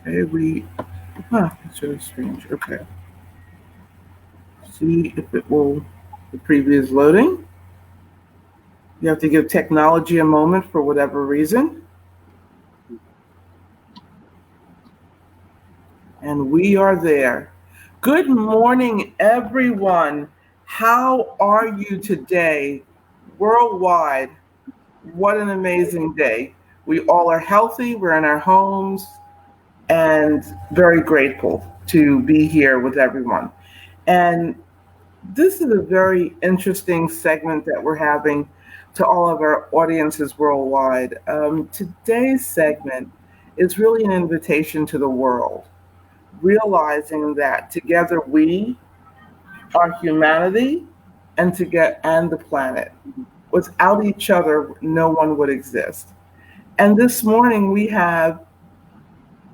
Okay, it's really strange. Okay, see if it will, the preview is loading. You have to give technology a moment for whatever reason. And we are there. Good morning, everyone. How are you today? Worldwide, what an amazing day. We all are healthy, we're in our homes, and very grateful to be here with everyone. And this is a very interesting segment that we're having to all of our audiences worldwide. Today's segment is really an invitation to the world, realizing that together we are humanity and the planet. Without each other, no one would exist. And this morning we have,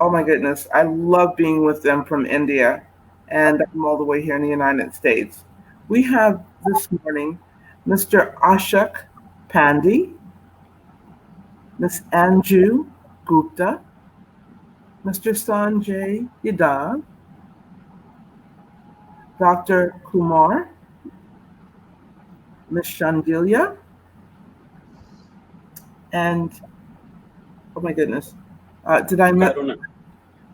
oh my goodness, I love being with them from India, and I'm all the way here in the United States. We have this morning Mr. Ashok Pandey, Miss Anju Gupta, Mr. Sanjay Yadav, Dr. Kumar, Miss Shandilia, and oh my goodness, did I miss? Karuna.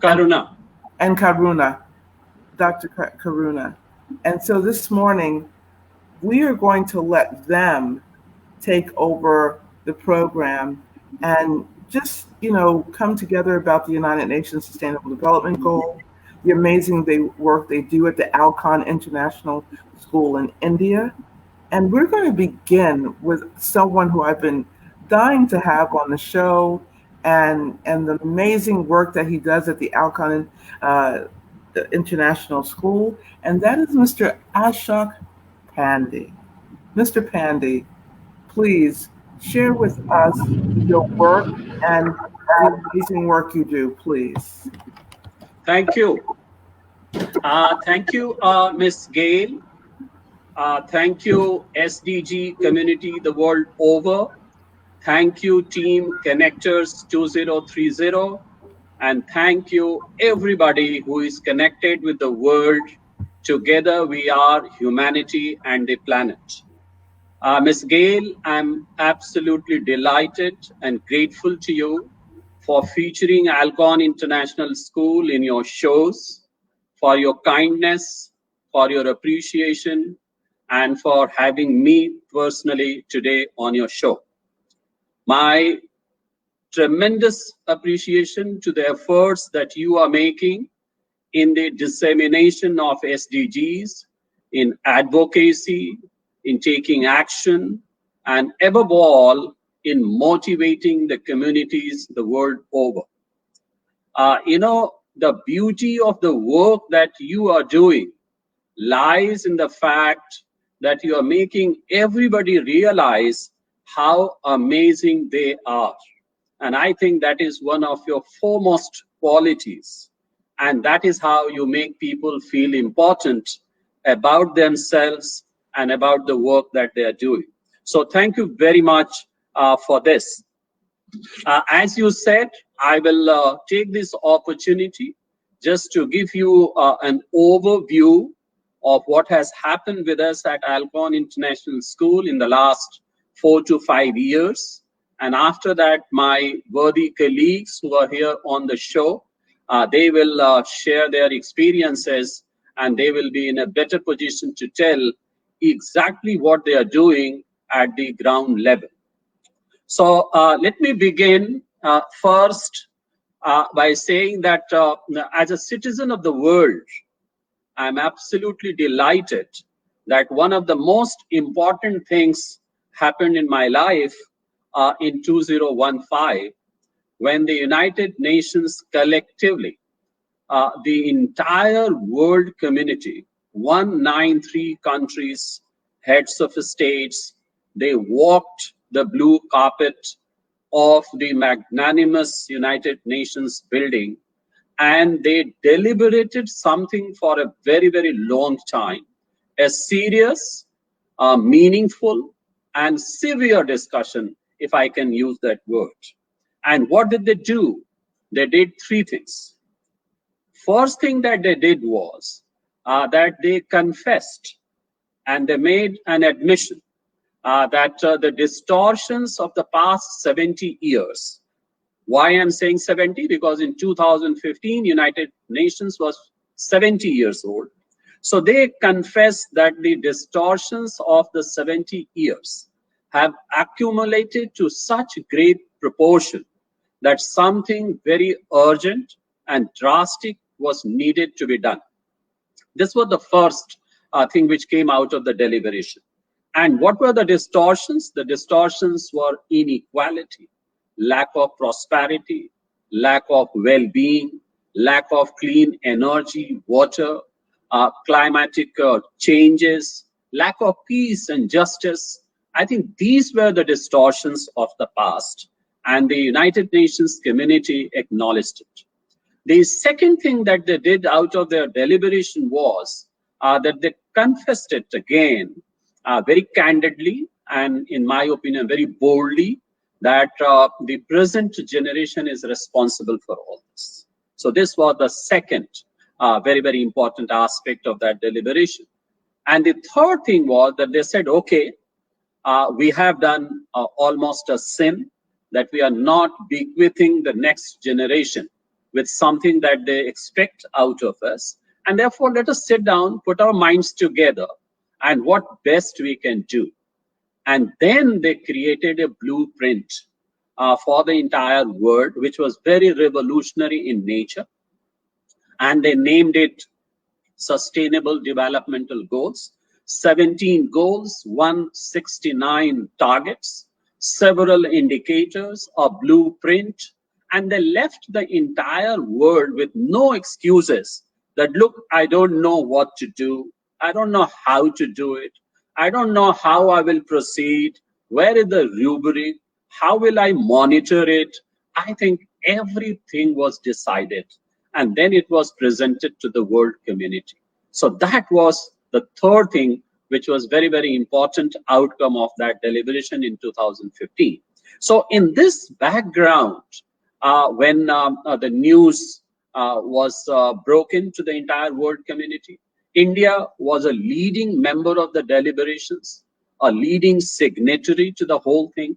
Karuna. And Karuna, Dr. Karuna. And so this morning, we are going to let them take over the program and just, come together about the United Nations Sustainable Development Goal, the amazing work they do at the Alcon International School in India. And we're going to begin with someone who I've been dying to have on the show, and the amazing work that he does at the Alcon International School, and that is Mr. Ashok Pandey. Mr. Pandey, please share with us your work and the amazing work you do, please. Thank you. Thank you, Miss Gail. Thank you, SDG community the world over. Thank you, Team Connectors 2030. And thank you, everybody who is connected with the world. Together we are humanity and the planet. Ms. Gail, I'm absolutely delighted and grateful to you for featuring Alcon International School in your shows, for your kindness, for your appreciation, and for having me personally today on your show. My tremendous appreciation to the efforts that you are making in the dissemination of SDGs, in advocacy, in taking action, and above all, in motivating the communities the world over. The beauty of the work that you are doing lies in the fact that you are making everybody realize how amazing they are. And I think that is one of your foremost qualities. And that is how you make people feel important about themselves and about the work that they are doing. So thank you very much for this. As you said, I will take this opportunity just to give you an overview of what has happened with us at Alcon International School in the last 4 to 5 years. And after that, my worthy colleagues who are here on the show, they will share their experiences, and they will be in a better position to tell exactly what they are doing at the ground level. So let me begin first by saying that as a citizen of the world, I'm absolutely delighted that one of the most important things happened in my life in 2015, when the United Nations collectively, the entire world community, 193 countries, heads of states, they walked the blue carpet of the magnanimous United Nations building, and they deliberated something for a very, very long time, a serious, meaningful, and severe discussion, if I can use that word. And what did they do? They did three things. First thing that they did was that they confessed and they made an admission that the distortions of the past 70 years. Why I'm saying 70? Because in 2015, United Nations was 70 years old. So they confess that the distortions of the 70 years have accumulated to such great proportion that something very urgent and drastic was needed to be done. This was the first thing which came out of the deliberation. And what were the distortions? The distortions were inequality, lack of prosperity, lack of well-being, lack of clean energy, water, climatic changes, lack of peace and justice. I think these were the distortions of the past, and the United Nations community acknowledged it. The second thing that they did out of their deliberation was that they confessed it again very candidly and, in my opinion, very boldly, that the present generation is responsible for all this. So this was the second very, very important aspect of that deliberation. And the third thing was that they said, okay, we have done almost a sin, that we are not bequeathing the next generation with something that they expect out of us. And therefore, let us sit down, put our minds together, and what best we can do. And then they created a blueprint for the entire world, which was very revolutionary in nature. And they named it Sustainable Developmental Goals. 17 goals, 169 targets, several indicators, a blueprint, and they left the entire world with no excuses that, look, I don't know what to do. I don't know how to do it. I don't know how I will proceed. Where is the rubric? How will I monitor it? I think everything was decided, and then it was presented to the world community. So that was the third thing, which was very, very important outcome of that deliberation in 2015. So in this background, when the news was broken to the entire world community, India was a leading member of the deliberations, a leading signatory to the whole thing,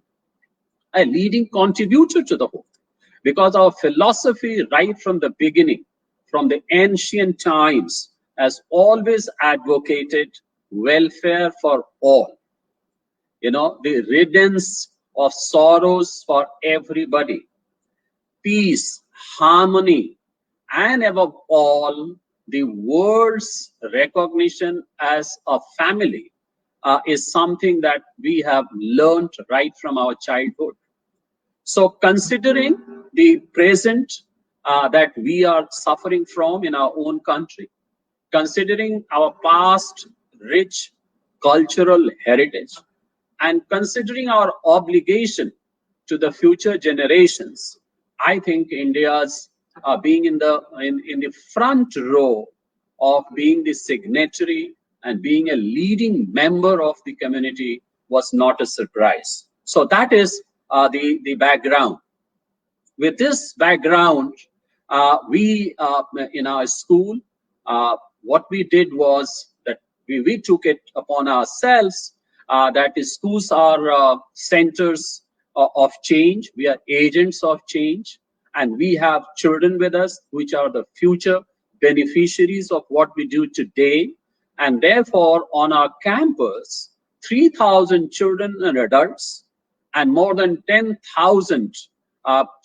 a leading contributor to the whole thing, because our philosophy right from the beginning, from the ancient times, has always advocated welfare for all. You know, the riddance of sorrows for everybody, peace, harmony, and above all, the world's recognition as a family is something that we have learned right from our childhood. So considering the present that we are suffering from in our own country, considering our past rich cultural heritage, and considering our obligation to the future generations, I think India's being in the front row of being the signatory and being a leading member of the community was not a surprise. So that is the background. With this background, we in our school, what we did was that we took it upon ourselves that schools are centers of change. We are agents of change, and we have children with us, which are the future beneficiaries of what we do today. And therefore, on our campus, 3,000 children and adults and more than 10,000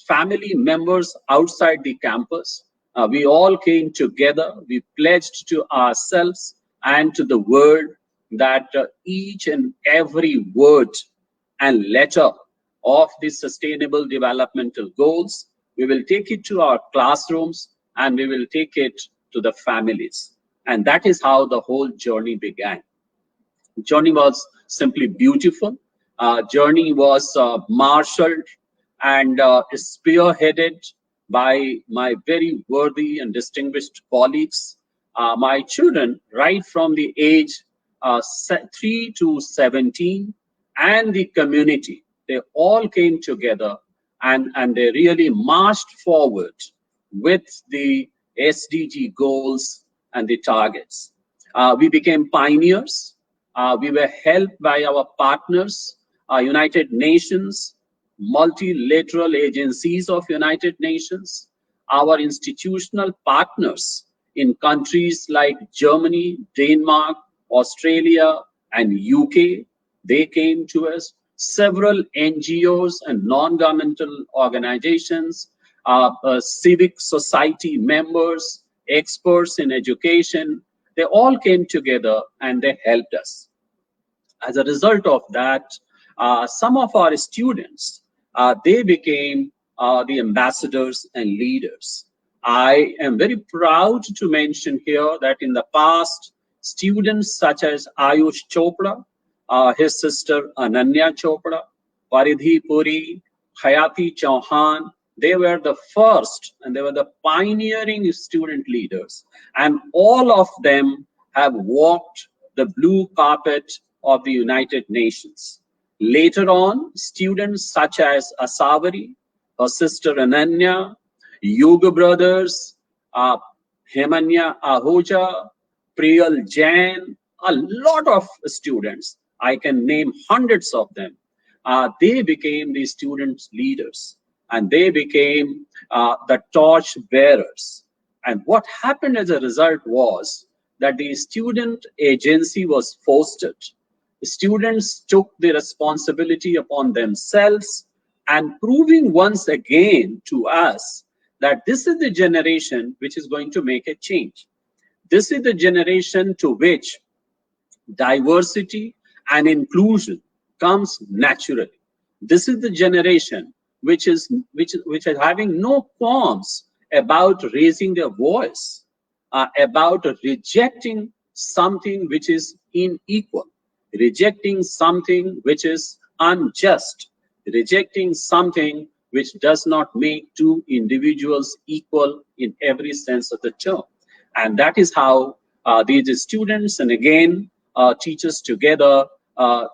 family members outside the campus, we all came together. We pledged to ourselves and to the world that each and every word and letter of the Sustainable Developmental Goals, we will take it to our classrooms and we will take it to the families. And that is how the whole journey began. Journey was simply beautiful. Journey was marshaled and spearheaded by my very worthy and distinguished colleagues. My children, right from the age 3 to 17, and the community, they all came together and they really marched forward with the SDG goals and the targets. We became pioneers. We were helped by our partners, United Nations, multilateral agencies of United Nations, our institutional partners in countries like Germany, Denmark, Australia, and UK. They came to us. Several NGOs and non-governmental organizations, civic society members, experts in education, they all came together and they helped us. As a result of that, some of our students, they became the ambassadors and leaders. I am very proud to mention here that in the past, students such as Ayush Chopra, his sister Ananya Chopra, Paridhi Puri, Hayati Chauhan, they were the first and they were the pioneering student leaders. And all of them have walked the blue carpet of the United Nations. Later on, students such as Asavari, her sister Ananya, Yoga Brothers, Hemanya Ahuja, Priyal Jain, a lot of students, I can name hundreds of them, they became the student leaders and they became the torch bearers. And what happened as a result was that the student agency was fostered. Students took the responsibility upon themselves and proving once again to us that this is the generation which is going to make a change. This is the generation to which diversity and inclusion comes naturally. This is the generation which is having no qualms about raising their voice, about rejecting something which is unequal, rejecting something which is unjust, rejecting something which does not make two individuals equal in every sense of the term. And that is how these students and again teachers together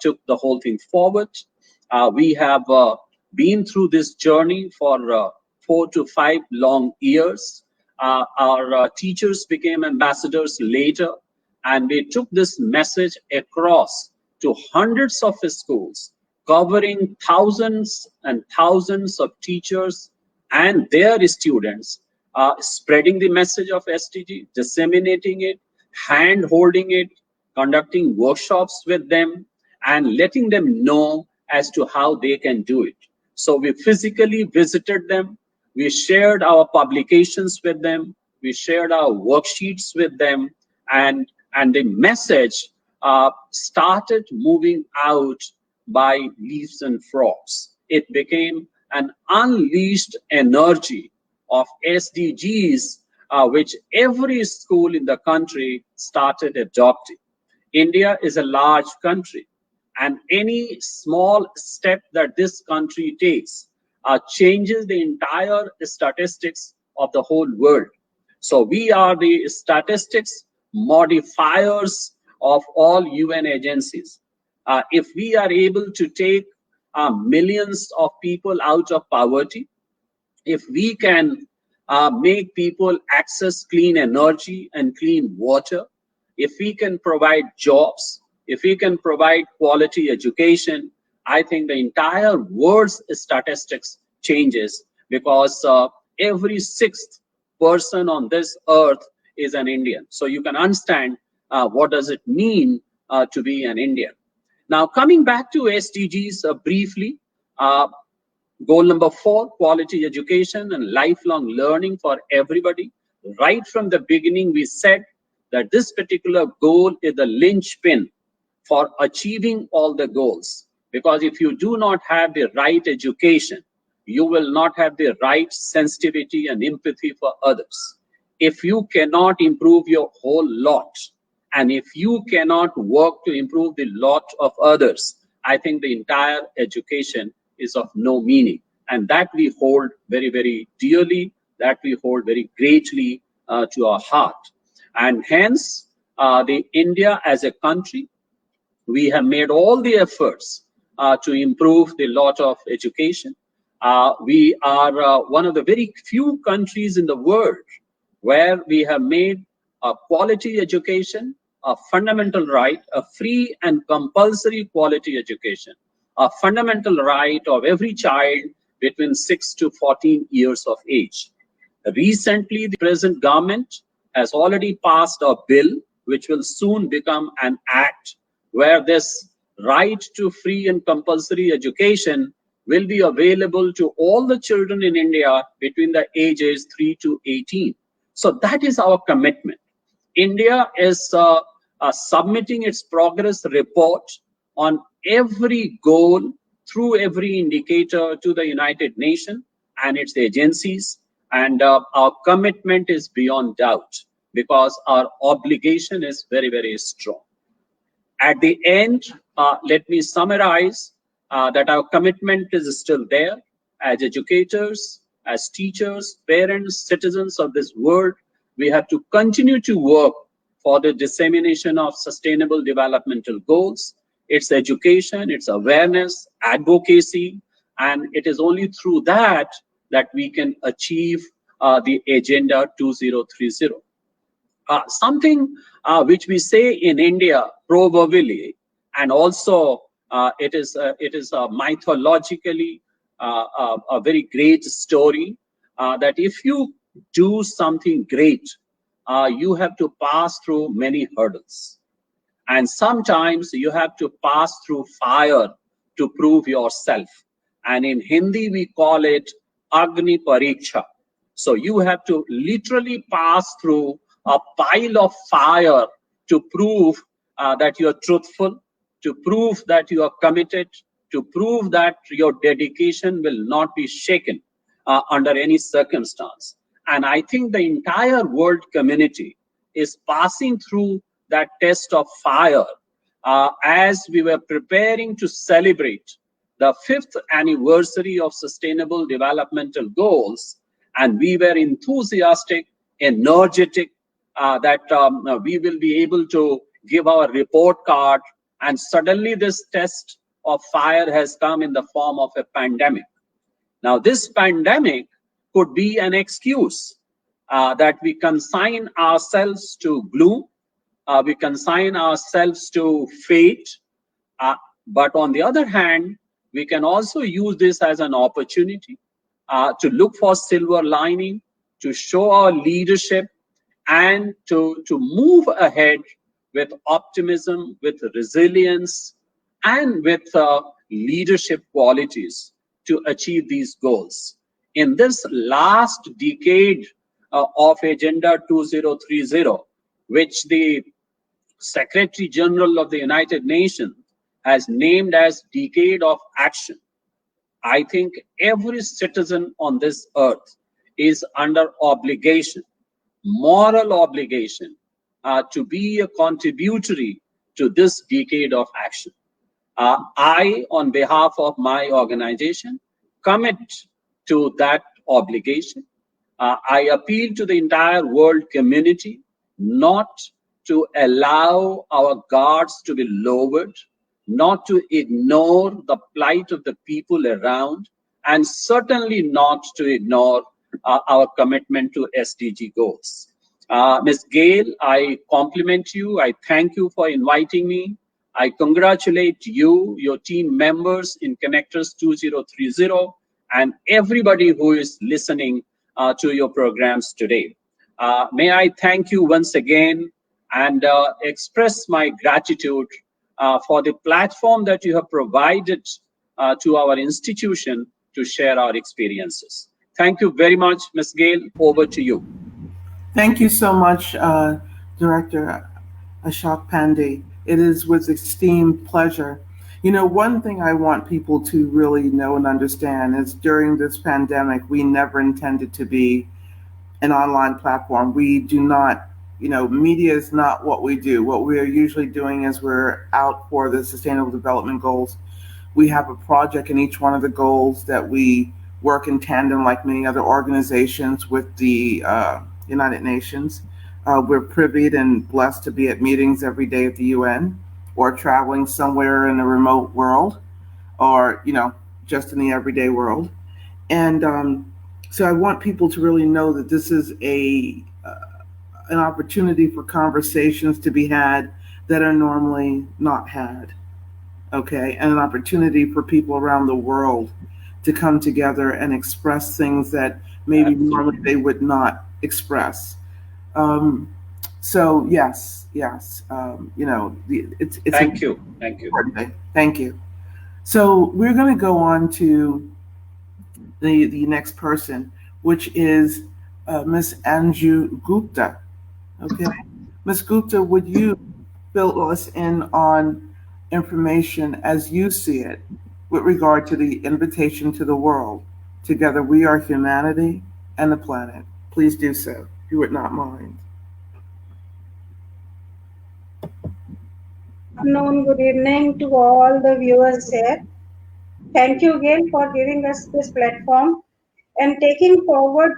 took the whole thing forward. We have been through this journey for 4 to 5 long years. Our teachers became ambassadors later, and we took this message across to hundreds of schools, covering thousands and thousands of teachers and their students, spreading the message of SDG, disseminating it, hand-holding it, conducting workshops with them, and letting them know as to how they can do it. So we physically visited them, we shared our publications with them, we shared our worksheets with them, and the message started moving out by leaves and frogs. It became an unleashed energy of SDGs, which every school in the country started adopting. India is a large country, and any small step that this country takes changes the entire statistics of the whole world. So we are the statistics modifiers of all UN agencies. If we are able to take millions of people out of poverty, if we can make people access clean energy and clean water, if we can provide jobs, if we can provide quality education, I think the entire world's statistics changes, because every 6th person on this earth is an Indian. So you can understand what does it mean to be an Indian. Now, coming back to SDGs briefly, goal number 4, quality education and lifelong learning for everybody. Right from the beginning, we said that this particular goal is the linchpin for achieving all the goals. Because if you do not have the right education, you will not have the right sensitivity and empathy for others. If you cannot improve your whole lot, and if you cannot work to improve the lot of others, I think the entire education is of no meaning. And that we hold very, very dearly, that we hold very greatly to our heart. And hence, the India as a country, we have made all the efforts to improve the lot of education. We are one of the very few countries in the world where we have made a quality education a fundamental right, a free and compulsory quality education, a fundamental right of every child between 6 to 14 years of age. Recently, the present government has already passed a bill which will soon become an act, where this right to free and compulsory education will be available to all the children in India between the ages 3 to 18. So that is our commitment. India is submitting its progress report on every goal through every indicator to the United Nations and its agencies. And our commitment is beyond doubt, because our obligation is very, very strong. At the end, let me summarize that our commitment is still there. As educators, as teachers, parents, citizens of this world, we have to continue to work for the dissemination of sustainable developmental goals. It's education, it's awareness, advocacy, and it is only through that that we can achieve the Agenda 2030. Something which we say in India proverbially, and also it is mythologically a very great story, that if you do something great, you have to pass through many hurdles, and sometimes you have to pass through fire to prove yourself. And in Hindi we call it Agni Pariksha. So you have to literally pass through a pile of fire to prove that you are truthful, to prove that you are committed, to prove that your dedication will not be shaken under any circumstance. And I think the entire world community is passing through that test of fire as we were preparing to celebrate the 5th anniversary of Sustainable Developmental Goals. And we were enthusiastic, energetic, that we will be able to give our report card. And suddenly this test of fire has come in the form of a pandemic. Now, this pandemic could be an excuse that we consign ourselves to gloom, we consign ourselves to fate. But on the other hand, we can also use this as an opportunity to look for silver lining, to show our leadership, and to move ahead with optimism, with resilience, and with leadership qualities to achieve these goals. In this last decade of Agenda 2030, which the Secretary General of the United Nations has named as Decade of Action, I think every citizen on this earth is under obligation, moral obligation, to be a contributory to this decade of action. I, on behalf of my organization, commit to that obligation. I appeal to the entire world community not to allow our guards to be lowered, not to ignore the plight of the people around, and certainly not to ignore our commitment to SDG goals. Ms. Gail, I compliment you. I thank you for inviting me. I congratulate you, your team members in Connectors 2030, and everybody who is listening to your programs today. May I thank you once again and express my gratitude for the platform that you have provided to our institution to share our experiences. Thank you very much, Ms. Gail. Over to you. Thank you so much, Director Ashok Pandey. It is with extreme pleasure. You know, one thing I want people to really know and understand is during this pandemic, we never intended to be an online platform. We do not, you know, media is not what we do. What we are usually doing is we're out for the Sustainable Development Goals. We have a project in each one of the goals that we work in tandem, like many other organizations, with the United Nations. We're privy and blessed to be at meetings every day at the UN, or traveling somewhere in a remote world, or, you know, just in the everyday world. And so I want people to really know that this is a an opportunity for conversations to be had that are normally not had. Okay, and an opportunity for people around the world to come together and express things that maybe normally Absolutely. they would not express. Um, so yes, yes, it's an Thank you. Thank you. important thing. Thank you. So we're going to go on to the next person, which is Miss Anju Gupta. Okay, Miss Gupta, would you fill us in on information as you see it with regard to the invitation to the world? Together we are humanity and the planet. Please do so, if you would not mind. Good afternoon, good evening to all the viewers here. Thank you again for giving us this platform and taking forward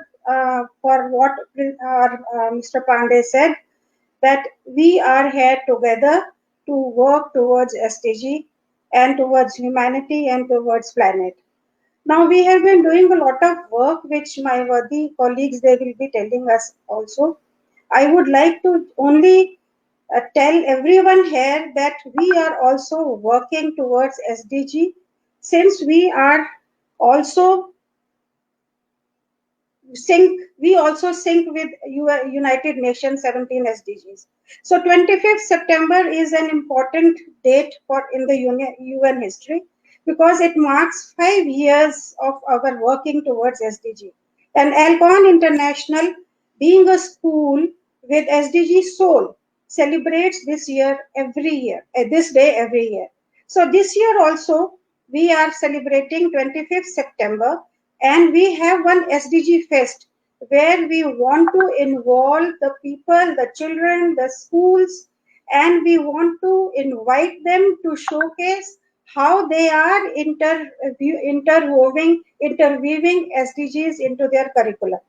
for what Mr. Pandey said, that we are here together to work towards SDG and towards humanity and towards planet. Now we have been doing a lot of work which my worthy colleagues they will be telling us also. I would like to only tell everyone here that we are also working towards SDG, since we are also sync with United Nations 17 SDGs. So 25th September is an important date for in the UN history, because it marks 5 years of our working towards SDG. And Alcon International, being a school with SDG soul, celebrates this day every year. So this year also we are celebrating 25th September, and we have one SDG Fest where we want to involve the people, the children, the schools, and we want to invite them to showcase how they are interweaving SDGs into their curriculum,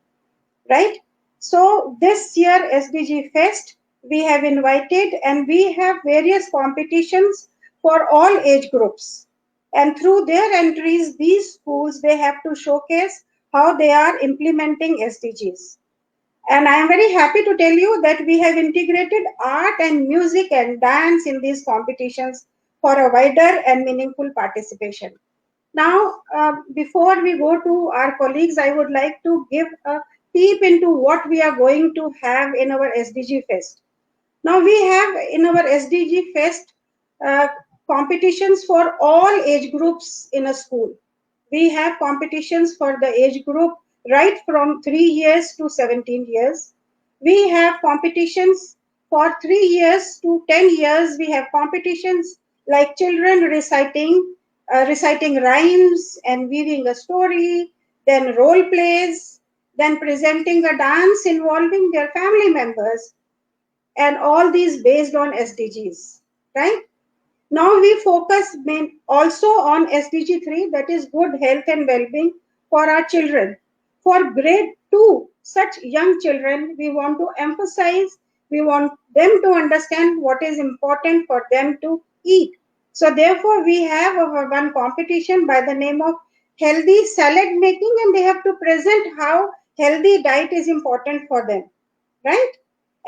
right? So this year SDG Fest we have invited, and we have various competitions for all age groups. And through their entries, these schools they have to showcase how they are implementing SDGs. And I am very happy to tell you that we have integrated art and music and dance in these competitions for a wider and meaningful participation. Now, before we go to our colleagues, I would like to give a peep into what we are going to have in our SDG Fest. Now, we have in our SDG Fest uh, competitions for all age groups in a school. We have competitions for the age group right from 3 years to 17 years. We have competitions for 3 years to 10 years. We have competitions like children reciting rhymes and weaving a story, then role plays, then presenting a dance involving their family members, and all these based on SDGs, right? Now we focus also on SDG 3, that is good health and well-being for our children. For grade 2, such young children, we want to emphasize, we want them to understand what is important for them to eat. So therefore, we have one competition by the name of healthy salad making, and they have to present how healthy diet is important for them, right?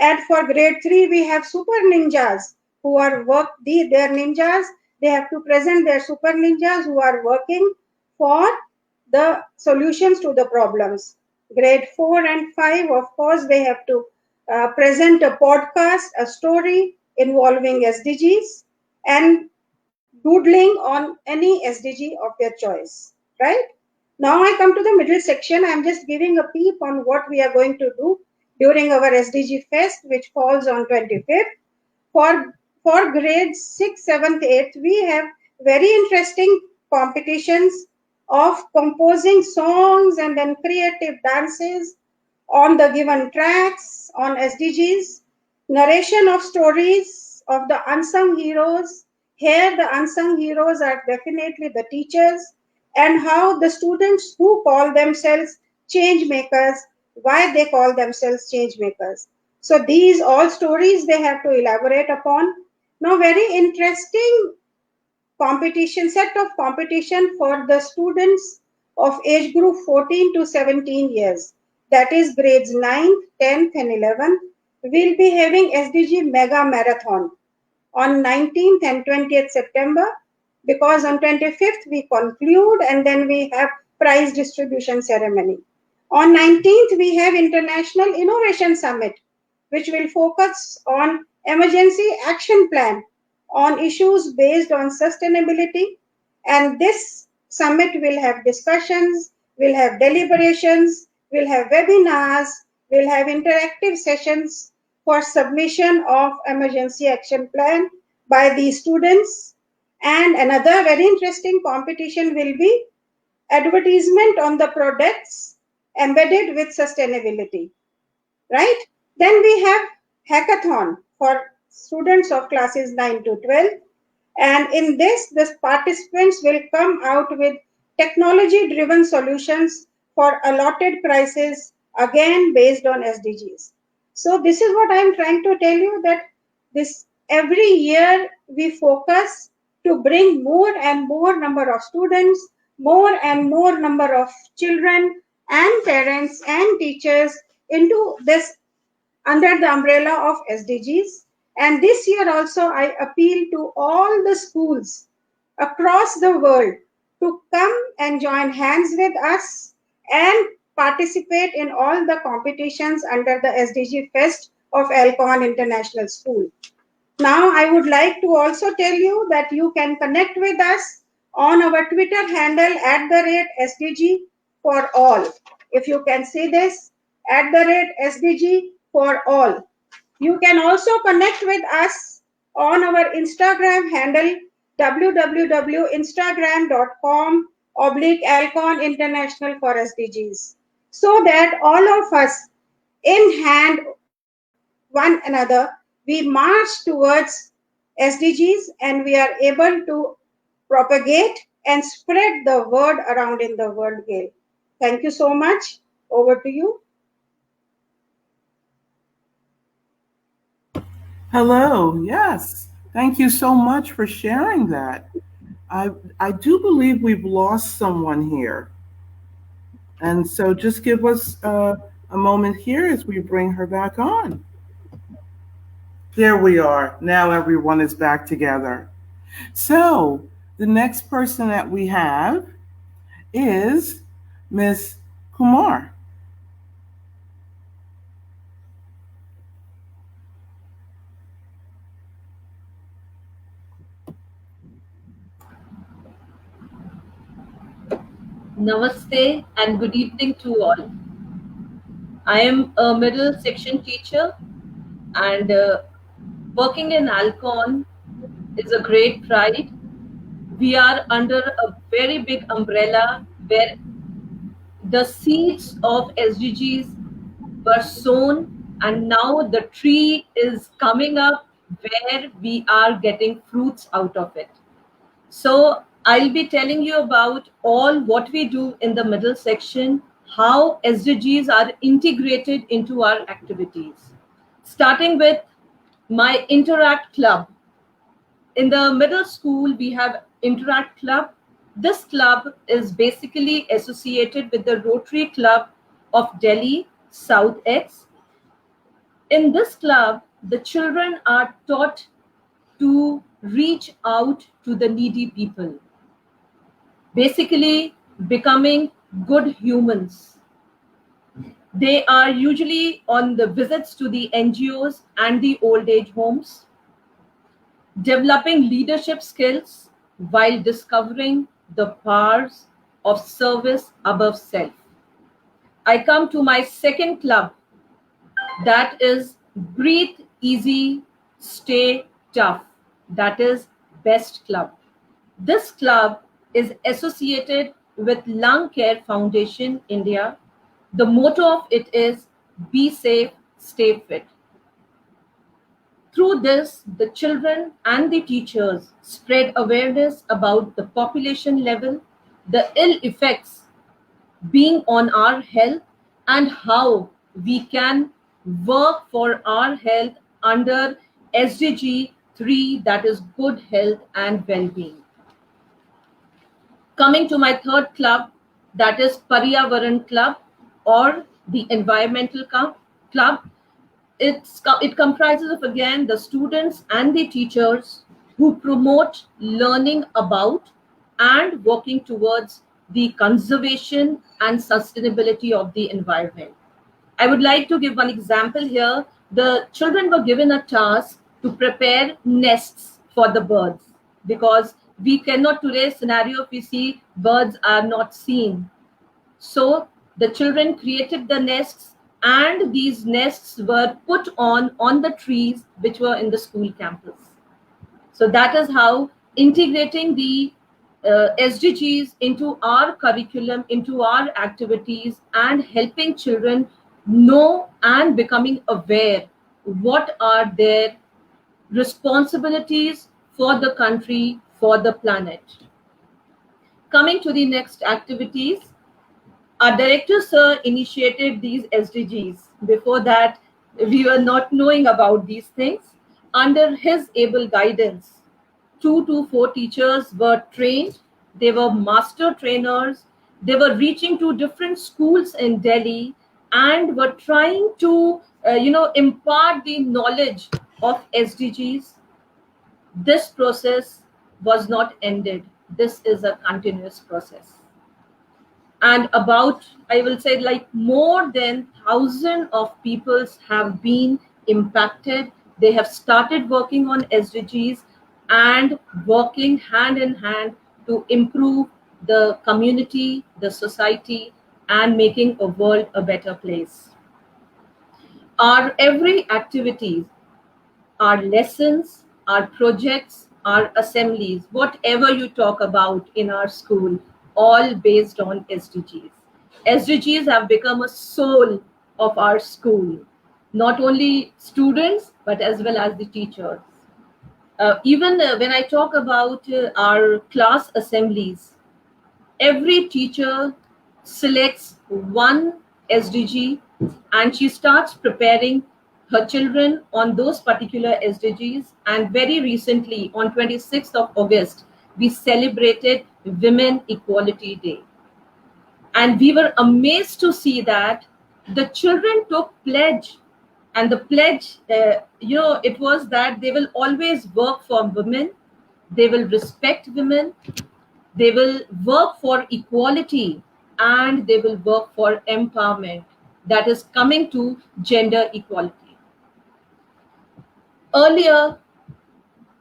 And for grade 3, we have super ninjas who are their ninjas. They have to present their super ninjas who are working for the solutions to the problems. Grade 4 and 5, of course, they have to present a podcast, a story involving SDGs, and doodling on any SDG of their choice, right? Now I come to the middle section. I'm just giving a peep on what we are going to do during our SDG Fest, which falls on 25th. For grades 6th, 7th, 8th, we have very interesting competitions of composing songs and then creative dances on the given tracks on SDGs, narration of stories of the unsung heroes. Here, the unsung heroes are definitely the teachers, and how the students who call themselves change makers, why they call themselves change makers. So, these all stories they have to elaborate upon. Now, very interesting set of competition for the students of age group 14 to 17 years. that is grades 9th, 10th and 11th, we'll be having SDG Mega Marathon on 19th and 20th September, because on 25th we conclude and then we have prize distribution ceremony. On 19th we have International Innovation Summit, which will focus on emergency action plan on issues based on sustainability. And this summit will have discussions, will have deliberations, will have webinars, will have interactive sessions for submission of emergency action plan by the students. And another very interesting competition will be advertisement on the products embedded with sustainability, right? Then we have hackathon for students of classes 9 to 12. And in this, the participants will come out with technology-driven solutions for allotted prices, again based on SDGs. So this is what I'm trying to tell you, that this every year we focus to bring more and more number of students, more and more number of children and parents and teachers into this under the umbrella of SDGs. And this year also I appeal to all the schools across the world to come and join hands with us and participate in all the competitions under the SDG Fest of Alcohol International School. Now I would like to also tell you that you can connect with us on our Twitter handle @SDG for all. If you can see this, @SDG for all. You can also connect with us on our Instagram handle www.instagram.com/Alcon International for SDGs, so that all of us in hand one another, we march towards SDGs and we are able to propagate and spread the word around in the world, Gail. Thank you so much. Over to you. Hello, yes. Thank you so much for sharing that. I do believe we've lost someone here. And so just give us a moment here as we bring her back on. There we are. Now everyone is back together. So the next person that we have is Ms. Kumar. Namaste and good evening to all. I am a middle section teacher, and working in Alcon is a great pride. We are under a very big umbrella where the seeds of SDGs were sown, and now the tree is coming up where we are getting fruits out of it. So I'll be telling you about all what we do in the middle section, how SDGs are integrated into our activities. Starting with my Interact Club. In the middle school, we have Interact Club. This club is basically associated with the Rotary Club of Delhi, South X. In this club, the children are taught to reach out to the needy people, basically becoming good humans. They are usually on the visits to the NGOs and the old age homes, developing leadership skills while discovering the powers of service above self. I come to my second club, that is Breathe Easy, Stay Tough, that is Best Club. This club is associated with Lung Care Foundation India. The motto of it is be safe, stay fit. Through this, the children and the teachers spread awareness about the population level, the ill effects being on our health, and how we can work for our health under SDG 3, that is good health and well-being. Coming to my third club, that is Paryavaran Club or the environmental club. It comprises of, again, the students and the teachers who promote learning about and working towards the conservation and sustainability of the environment. I would like to give one example here. The children were given a task to prepare nests for the birds, because we cannot, today's scenario, if we see birds are not seen. So the children created the nests, and these nests were put on the trees which were in the school campus. So that is how integrating the SDGs into our curriculum, into our activities, and helping children know and becoming aware what are their responsibilities for the country, for the planet. Coming to the next activities, our director, sir, initiated these SDGs. Before that, we were not knowing about these things. Under his able guidance, 2 to 4 teachers were trained. They were master trainers. They were reaching to different schools in Delhi and were trying to, impart the knowledge of SDGs. This process was not ended. This is a continuous process. And about, I will say, like more than 1,000 of people have been impacted. They have started working on SDGs and working hand in hand to improve the community, the society, and making a world a better place. Our every activity, our lessons, our projects, our assemblies, whatever you talk about in our school, all based on SDGs. SDGs have become a soul of our school, not only students, but as well as the teachers. Even when I talk about our class assemblies, every teacher selects one SDG and she starts preparing her children on those particular SDGs. And very recently, on 26th of August, we celebrated Women Equality Day. And we were amazed to see that the children took pledge. And the pledge, it was that they will always work for women, they will respect women, they will work for equality, and they will work for empowerment, that is coming to gender equality. Earlier,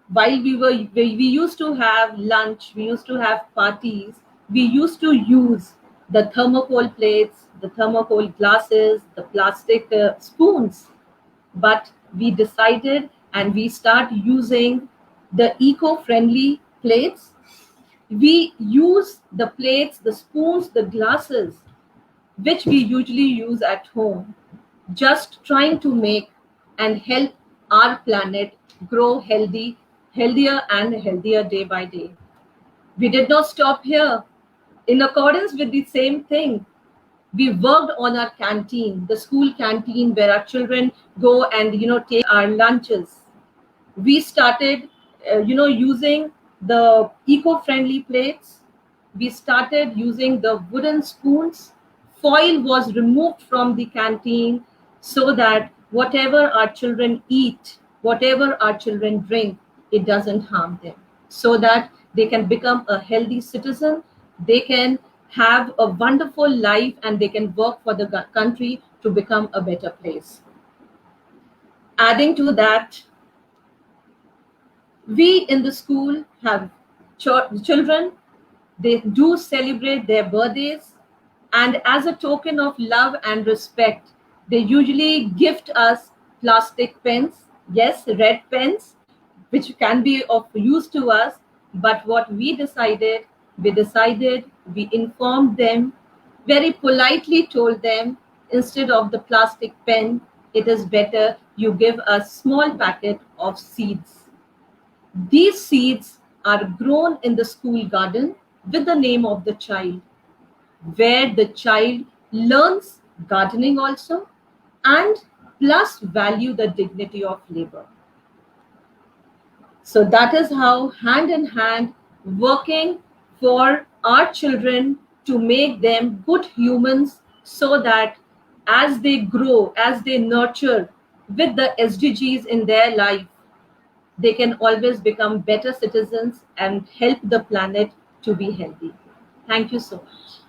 while we used to have lunch, we used to have parties, we used to use the thermocol plates, the thermocol glasses, the plastic spoons. But we decided and we start using the eco-friendly plates. We use the plates, the spoons, the glasses, which we usually use at home, just trying to make and help our planet grow healthier and healthier day by day. We did not stop here. In accordance with the same thing, we worked on our canteen, the school canteen where our children go and take our lunches. We started using the eco-friendly plates. We started using the wooden spoons. Foil was removed from the canteen so that whatever our children eat, whatever our children drink, it doesn't harm them, so that they can become a healthy citizen, they can have a wonderful life, and they can work for the country to become a better place. Adding to that, we in the school have children, they do celebrate their birthdays, and as a token of love and respect, they usually gift us plastic pens, yes, red pens, which can be of use to us. But what we informed them, very politely told them, instead of the plastic pen, it is better you give a small packet of seeds. These seeds are grown in the school garden with the name of the child, where the child learns gardening also, and plus value the dignity of labor. So that is how, hand in hand, working for our children to make them good humans, so that as they grow, as they nurture with the SDGs in their life, they can always become better citizens and help the planet to be healthy. Thank you so much.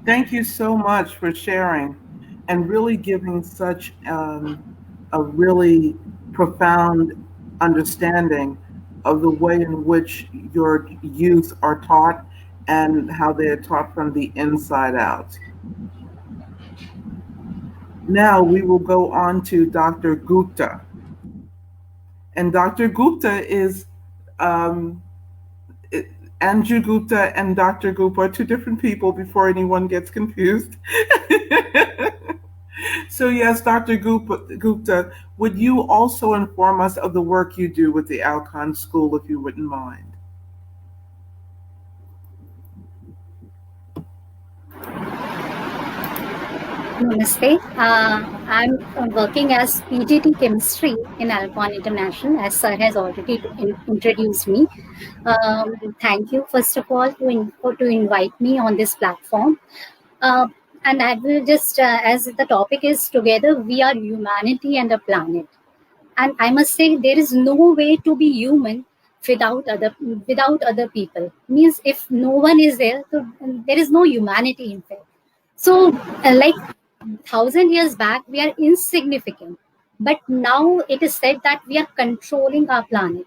Thank you so much for sharing and really giving such a really profound understanding of the way in which your youth are taught and how they are taught from the inside out. Now we will go on to Dr. Gupta. And Dr. Gupta is um, Andrew Gupta and Dr. Gupta are two different people before anyone gets confused. So yes, Dr. Gupta, would you also inform us of the work you do with the Alcon School, if you wouldn't mind? Namaste. I'm working as PGT Chemistry in Alcon International, as Sir has already introduced me. Thank you, first of all, to invite me on this platform. And I will just, as the topic is together, we are humanity and a planet. And I must say, there is no way to be human without other people. Means if no one is there, so there is no humanity in fact. So, like 1,000 years back, we are insignificant, but now it is said that we are controlling our planet.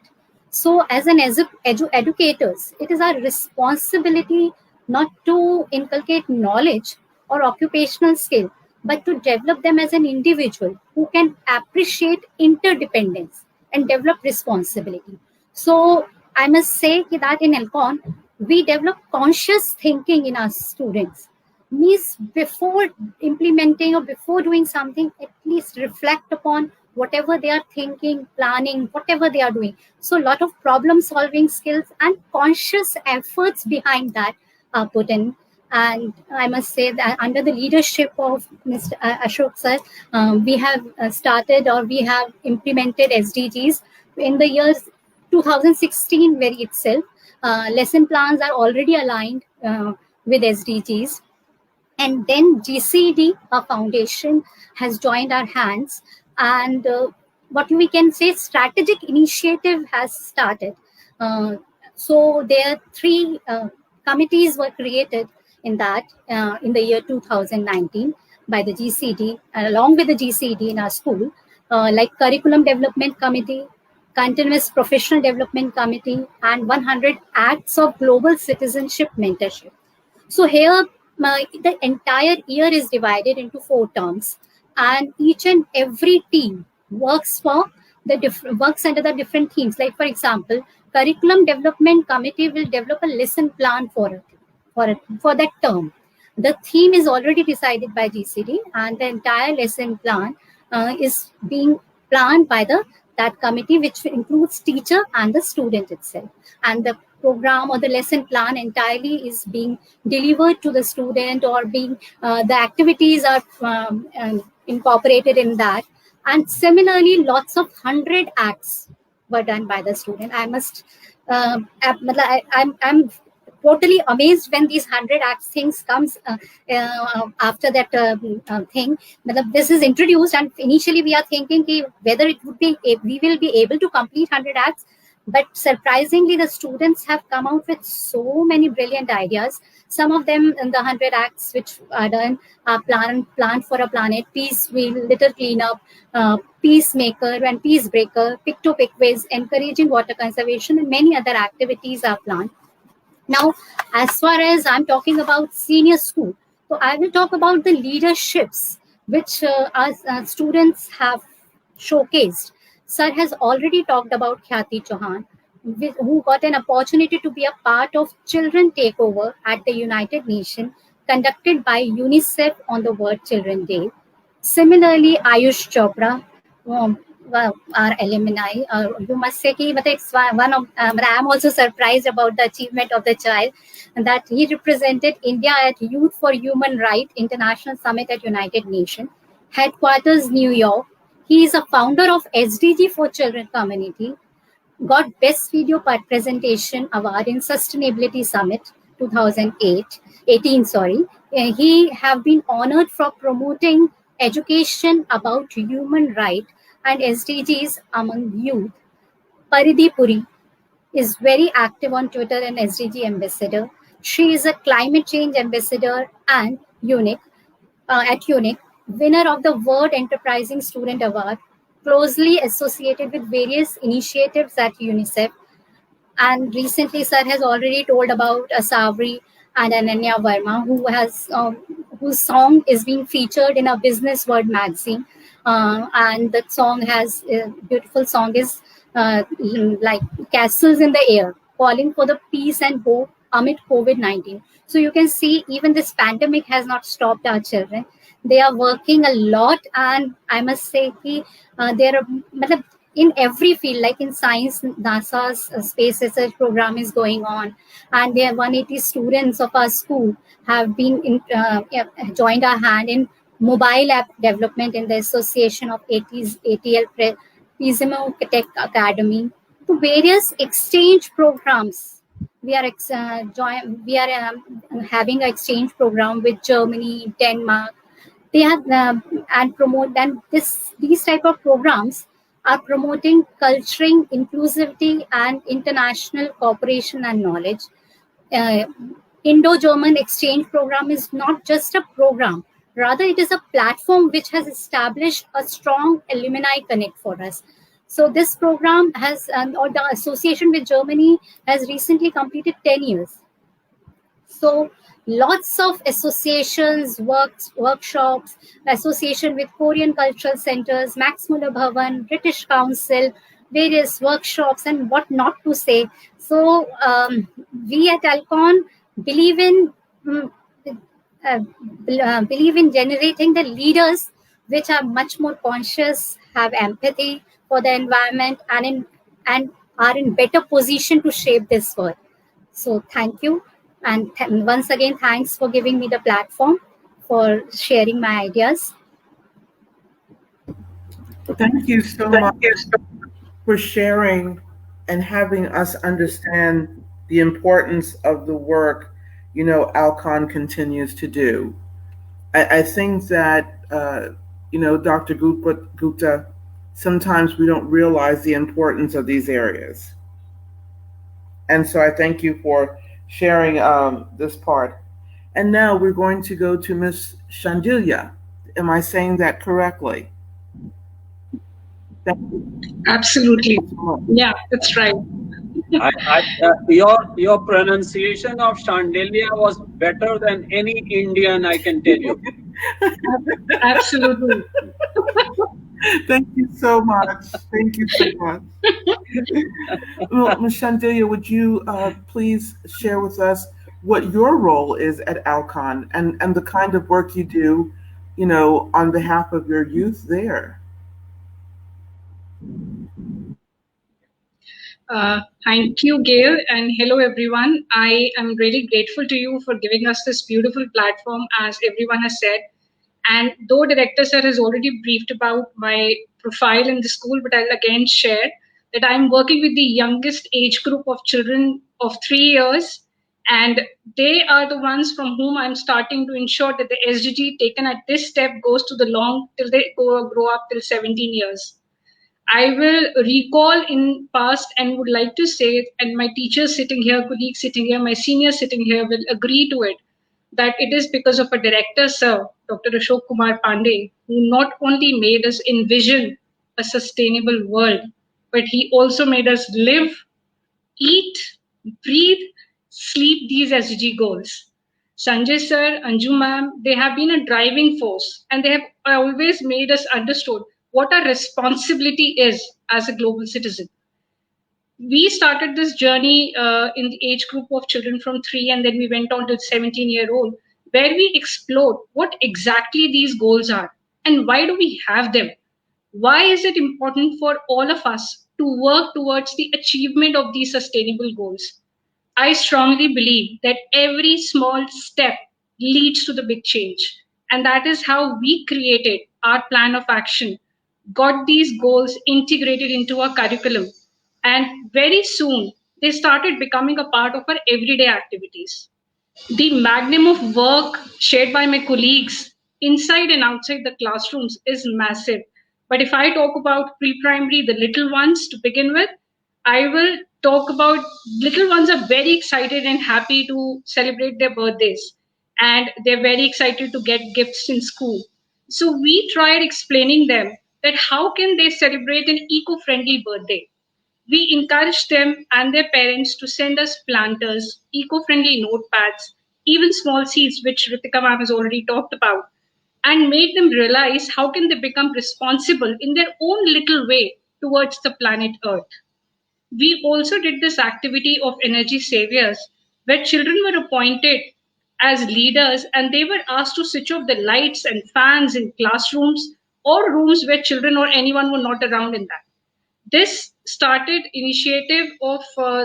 So, as an educators, it is our responsibility not to inculcate knowledge or occupational skill, but to develop them as an individual who can appreciate interdependence and develop responsibility. So, I must say that in Alcon, we develop conscious thinking in our students. Means before implementing or before doing something, at least reflect upon whatever they are thinking, planning, whatever they are doing. So a lot of problem solving skills and conscious efforts behind that are put in. And I must say that under the leadership of Mr. Ashok sir, we have started or we have implemented SDGs in the years 2016 very itself. Lesson plans are already aligned with SDGs. And then GCD, our foundation, has joined our hands. And what we can say, strategic initiative has started. So there are 3 committees were created in that in the year 2019 by the GCD, along with the GCD in our school, like Curriculum Development Committee, Continuous Professional Development Committee, and 100 Acts of Global Citizenship Mentorship. So here, the entire year is divided into 4 terms, and each and every team works for works under the different themes. Like for example, Curriculum Development Committee will develop a lesson plan for that term. The theme is already decided by GCD, and the entire lesson plan is being planned by that committee, which includes teacher and the student itself. And the program or the lesson plan entirely is being delivered to the student, or being the activities are incorporated in that. And similarly, lots of 100 acts were done by the student. I must I'm totally amazed when these 100 acts things comes after that thing. This is introduced, and initially we are thinking whether it would be we will be able to complete 100 acts. But surprisingly, the students have come out with so many brilliant ideas. Some of them in the 100 acts which are done are Plant for a Planet, Peace Wheel, Litter Cleanup, Peacemaker and Peacebreaker, Pick to Pick Ways, Encouraging Water Conservation, and many other activities are planned. Now, as far as I'm talking about senior school, so I will talk about the leaderships which our students have showcased. Sir has already talked about Khyati Chauhan, who got an opportunity to be a part of Children Takeover at the United Nations, conducted by UNICEF on the World Children Day. Similarly, Ayush Chopra, our alumni, you must say it's one of, I'm also surprised about the achievement of the child, and that he represented India at Youth for Human Rights International Summit at United Nations, headquarters New York. He is a founder of SDG for Children Community, got Best Video Presentation Award in Sustainability Summit 2018, He have been honored for promoting education about human right and SDGs among youth. Paridhi Puri is very active on Twitter and SDG ambassador. She is a climate change ambassador and UNIC, winner of the World Enterprising Student Award, closely associated with various initiatives at UNICEF. And recently, sir has already told about Asavri and Ananya Verma, whose song is being featured in a Business World magazine. And that song has a beautiful song is like Castles in the Air, calling for the peace and hope amid COVID-19. So you can see even this pandemic has not stopped our children. They are working a lot, and I must say they are in every field, like in science, NASA's space research program is going on, and there are 180 students of our school have been joined our hand in mobile app development in the association of ATL Pismo Tech Academy, to various exchange programs. We are having an exchange program with Germany, Denmark. They have and promote and these type of programs are promoting culturing inclusivity and international cooperation and knowledge. Indo-German exchange program is not just a program, rather it is a platform which has established a strong alumni connect for us. So this program has, or the association with Germany has recently completed 10 years. So lots of associations, workshops, association with Korean cultural centers, Max Muller Bhavan, British Council, various workshops, and what not to say. So we at Alcon believe in generating the leaders which are much more conscious, have empathy for the environment, and are in better position to shape this world. So thank you. And once again, thanks for giving me the platform for sharing my ideas. Thank you so much for sharing and having us understand the importance of the work, Alcon continues to do. I think that, Dr. Gupta, sometimes we don't realize the importance of these areas. And so I thank you for sharing this part. And now we're going to go to Ms. Shandilya. Am I saying that correctly? Absolutely. Yeah, that's right. Your pronunciation of Shandilya was better than any Indian, I can tell you. Absolutely. Thank you so much. Thank you so much. Well, Ms. Shandilya, would you please share with us what your role is at Alcon and the kind of work you do, on behalf of your youth there? Thank you, Gail, and hello, everyone. I am really grateful to you for giving us this beautiful platform, as everyone has said. And though Director Sir has already briefed about my profile in the school, but I'll again share that I'm working with the youngest age group of children of 3 years, and they are the ones from whom I'm starting to ensure that the SDG taken at this step goes to the long till they grow up till 17 years. I will recall in past and would like to say, and my teachers sitting here, colleagues sitting here, my seniors sitting here will agree to it, that it is because of a director, sir, Dr. Ashok Kumar Pandey, who not only made us envision a sustainable world, but he also made us live, eat, breathe, sleep these SDG goals. Sanjay sir, Anju ma'am, they have been a driving force, and they have always made us understood what our responsibility is as a global citizen. We started this journey in the age group of children from 3, and then we went on to 17-year-old, where we explored what exactly these goals are and why do we have them. Why is it important for all of us to work towards the achievement of these sustainable goals? I strongly believe that every small step leads to the big change. And that is how we created our plan of action, got these goals integrated into our curriculum. And very soon, they started becoming a part of our everyday activities. The magnum of work shared by my colleagues inside and outside the classrooms is massive. But if I talk about pre-primary, the little ones to begin with, I will talk about little ones are very excited and happy to celebrate their birthdays. And they're very excited to get gifts in school. So we tried explaining them that how can they celebrate an eco-friendly birthday. We encourage them and their parents to send us planters, eco-friendly notepads, even small seeds, which Ritika ma'am has already talked about, and made them realize how can they become responsible in their own little way towards the planet Earth. We also did this activity of energy saviors, where children were appointed as leaders and they were asked to switch off the lights and fans in classrooms or rooms where children or anyone were not around in that. This started initiative of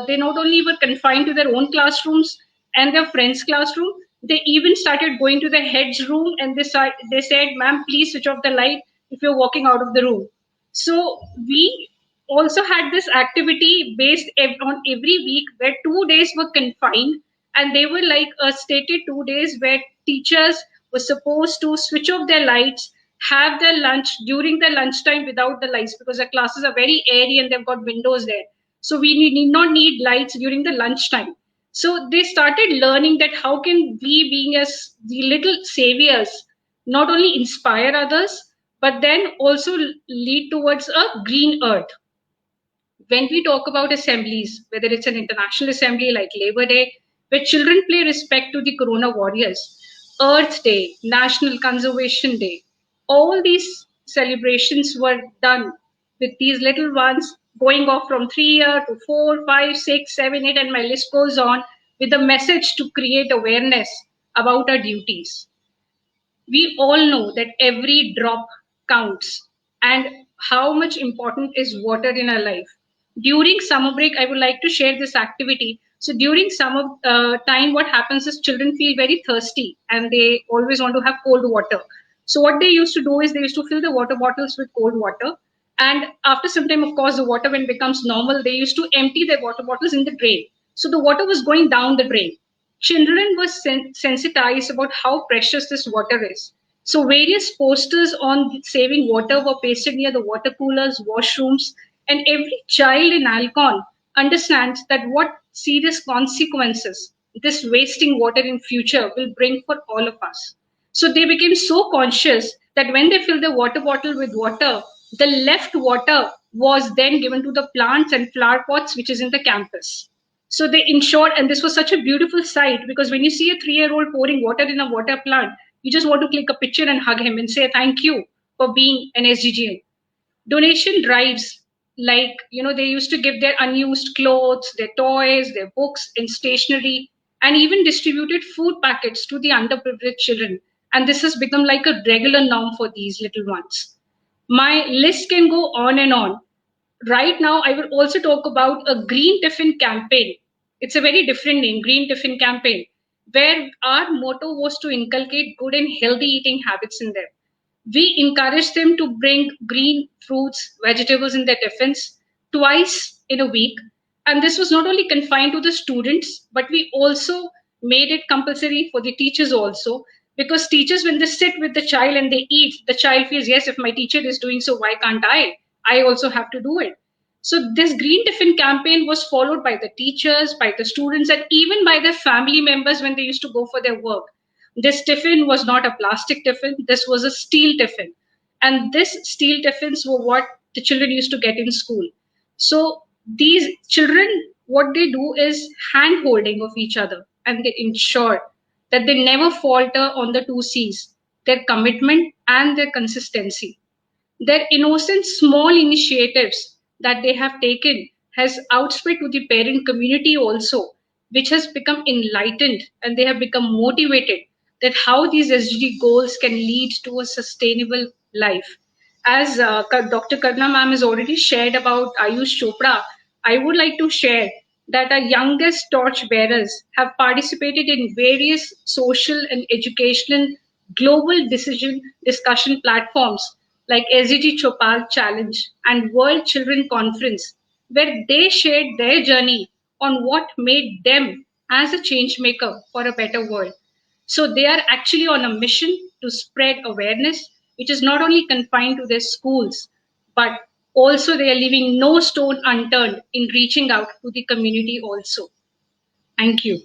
they not only were confined to their own classrooms and their friends classroom, they even started going to the head's room and they said, ma'am, please switch off the light if you're walking out of the room. So we also had this activity based on every week where 2 days were confined, and they were like a stated 2 days where teachers were supposed to switch off their lights, have their lunch during the lunchtime without the lights, because the classes are very airy and they've got windows there. So we need not need lights during the lunchtime. So they started learning that how can we, being as the little saviors, not only inspire others, but then also lead towards a green earth. When we talk about assemblies, whether it's an international assembly like Labor Day, where children pay respect to the Corona warriors, Earth Day, National Conservation Day, all these celebrations were done with these little ones going off from 3 years to 4, 5, 6, 7, 8, and my list goes on, with a message to create awareness about our duties. We all know that every drop counts and how much important is water in our life. During summer break, I would like to share this activity. So during summer time, what happens is children feel very thirsty and they always want to have cold water. So what they used to do is they used to fill the water bottles with cold water. And after some time, of course, the water, when it becomes normal, they used to empty their water bottles in the drain. So the water was going down the drain. Children were sensitized about how precious this water is. So various posters on saving water were pasted near the water coolers, washrooms, and every child in Alcon understands that what serious consequences this wasting water in future will bring for all of us. So they became so conscious that when they filled the water bottle with water, the left water was then given to the plants and flower pots which is in the campus. So they ensured, and this was such a beautiful sight, because when you see a 3-year-old pouring water in a water plant, you just want to click a picture and hug him and say thank you for being an SDGM. Donation drives, like, they used to give their unused clothes, their toys, their books and stationery, and even distributed food packets to the underprivileged children. And this has become like a regular norm for these little ones. My list can go on and on. Right now, I will also talk about a Green Tiffin campaign. It's a very different name, Green Tiffin campaign, where our motto was to inculcate good and healthy eating habits in them. We encouraged them to bring green fruits, vegetables in their tiffins twice in a week. And this was not only confined to the students, but we also made it compulsory for the teachers also. Because teachers, when they sit with the child and they eat, the child feels, yes, if my teacher is doing so, why can't I? I also have to do it. So this Green Tiffin campaign was followed by the teachers, by the students, and even by their family members when they used to go for their work. This tiffin was not a plastic tiffin. This was a steel tiffin. And this steel tiffins were what the children used to get in school. So these children, what they do is hand holding of each other, and they ensure that they never falter on the 2 C's, their commitment and their consistency. Their innocent small initiatives that they have taken has outspread to the parent community also, which has become enlightened, and they have become motivated that how these SDG goals can lead to a sustainable life. As Dr. Karna ma'am has already shared about Ayush Chopra, I would like to share that our youngest torch bearers have participated in various social and educational global discussion platforms like SDG Chopal Challenge and World Children Conference, where they shared their journey on what made them as a change maker for a better world. So they are actually on a mission to spread awareness, which is not only confined to their schools, but also they are leaving no stone unturned in reaching out to the community also. Thank you.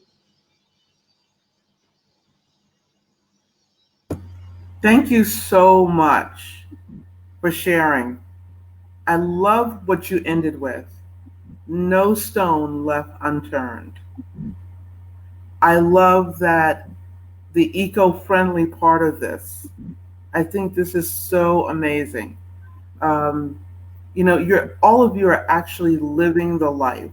Thank you so much for sharing. I love what you ended with. No stone left unturned. I love that the eco-friendly part of this. I think this is so amazing. Um, you're all of you are actually living the life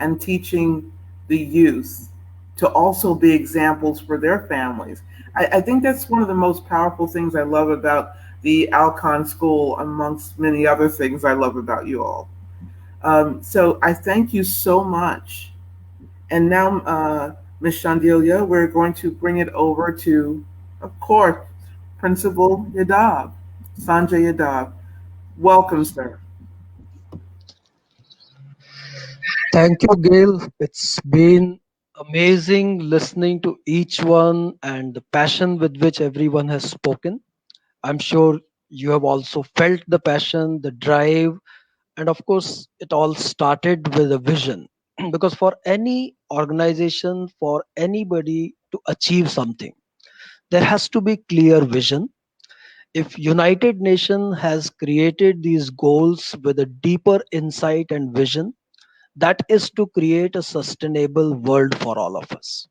and teaching the youth to also be examples for their families. I think that's one of the most powerful things I love about the Alcon School, amongst many other things I love about you all. So I thank you so much. And now, Ms. Shandilia, we're going to bring it over to, of course, Principal Yadav, Sanjay Yadav. Welcome, sir. Thank you, Gail. It's been amazing listening to each one and the passion with which everyone has spoken. I'm sure you have also felt the passion, the drive, and of course, it all started with a vision. Because for any organization, for anybody to achieve something, there has to be clear vision. If United Nations has created these goals with a deeper insight and vision, that is to create a sustainable world for all of us,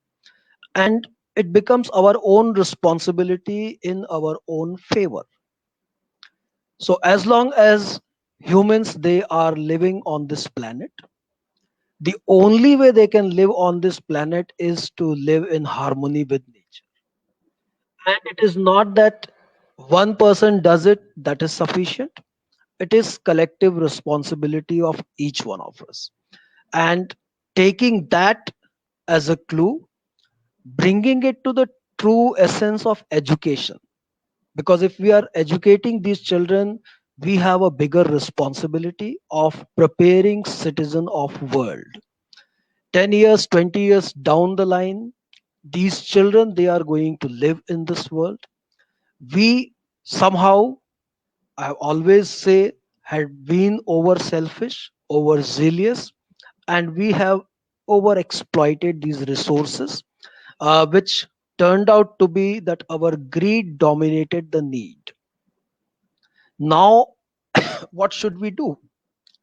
and it becomes our own responsibility in our own favor. So as long as humans they are living on this planet, the only way they can live on this planet is to live in harmony with nature. And it is not that one person does it that is sufficient. It is collective responsibility of each one of us, and taking that as a clue, bringing it to the true essence of education. Because if we are educating these children, we have a bigger responsibility of preparing citizen of world. 10 years, 20 years down the line, these children they are going to live in this world. We somehow, I always say, had been over selfish, over zealous, and we have over exploited these resources, which turned out to be that our greed dominated the need. Now, what should we do?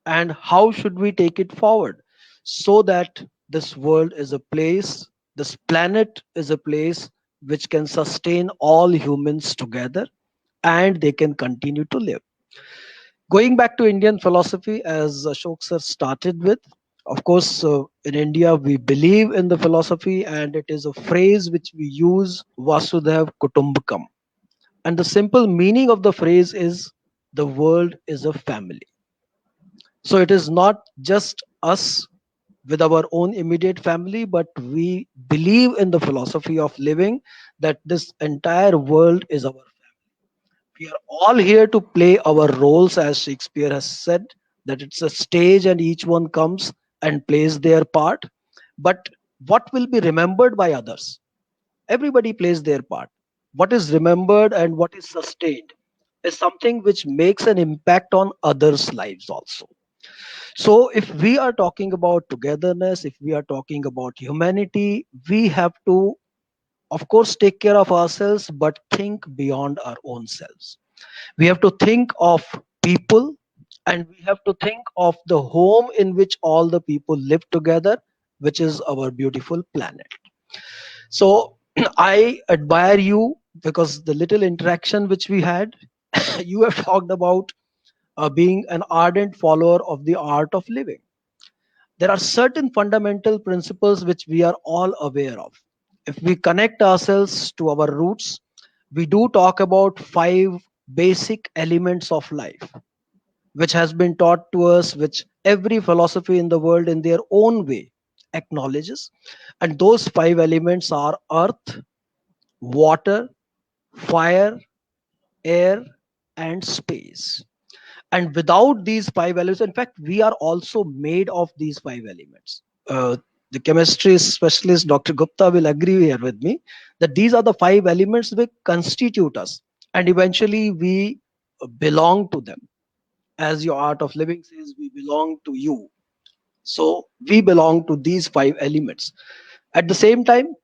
And how should we take it forward so that this world is a place, this planet is a place which can sustain all humans together and they can continue to live? Going back to Indian philosophy, as Ashok sir started with, of course, in India, we believe in the philosophy, and it is a phrase which we use, Vasudhaiv Kutumbakam. And the simple meaning of the phrase is the world is a family. So it is not just us with our own immediate family, but we believe in the philosophy of living that this entire world is our family. We are all here to play our roles, as Shakespeare has said, that it's a stage and each one comes and plays their part. But what will be remembered by others? Everybody plays their part. What is remembered and what is sustained is something which makes an impact on others' lives also. So, if we are talking about togetherness, if we are talking about humanity, we have to, of course, take care of ourselves, but think beyond our own selves. We have to think of people, and we have to think of the home in which all the people live together, which is our beautiful planet. So I admire you because the little interaction which we had, you have talked about being an ardent follower of the art of living. There are certain fundamental principles which we are all aware of. If we connect ourselves to our roots, we do talk about five basic elements of life, which has been taught to us, which every philosophy in the world in their own way acknowledges. And those five elements are earth, water, fire, air, and space. And without these five elements, in fact, we are also made of these five elements. Uh, the chemistry specialist Dr. Gupta will agree here with me, that these are the 5 elements which constitute us, and eventually we belong to them. As your art of living says, we belong to you. So we belong to these 5 elements. At the same time,